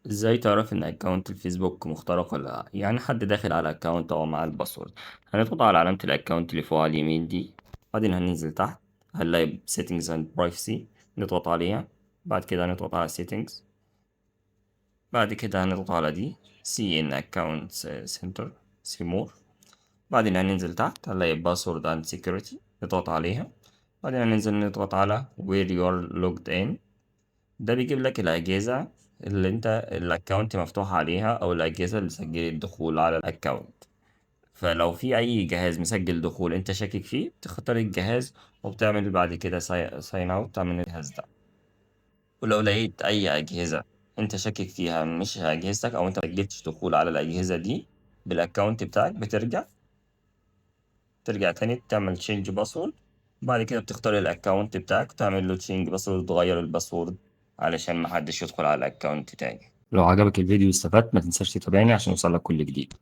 ازاي تعرف ان اكونت الفيسبوك مخترق ولا لا؟ يعني حد داخل على اكونت او مع الباسورد. هنضغط على علامة الاكونت اللي فوق على اليمين دي، بعدين هننزل تحت هنلاقي settings and privacy، نضغط عليها. بعد كده هنضغط على settings، بعد كده هنضغط على دي see in account center see more. بعدين هننزل تحت هنلاقي password and security، نضغط عليها. بعدين هننزل نضغط على where you are logged in. ده بيجيب لك الأجهزة اللي انت الأكاونت مفتوح عليها أو الأجهزة اللي سجلت الدخول على الأكاونت. فلو في أي جهاز مسجل دخول انت شاكك فيه بتختار الجهاز، وبتعمل بعد كده ساين اوت من الجهاز ده. ولو لقيت أي أجهزة انت شاكك فيها مش أجهزتك أو انت مسجلتش دخول على الأجهزة دي بالأكاونت بتاعك، ترجع تاني تعمل تشينج باسورد. بعد كده بتختار الاكونت بتاعك وتعمل له تشينج باسورد وتغير الباسورد علشان محدش يدخل على الاكونت تاني. لو عجبك الفيديو واستفدت ما تنساش تتابعني عشان يوصلك كل جديد.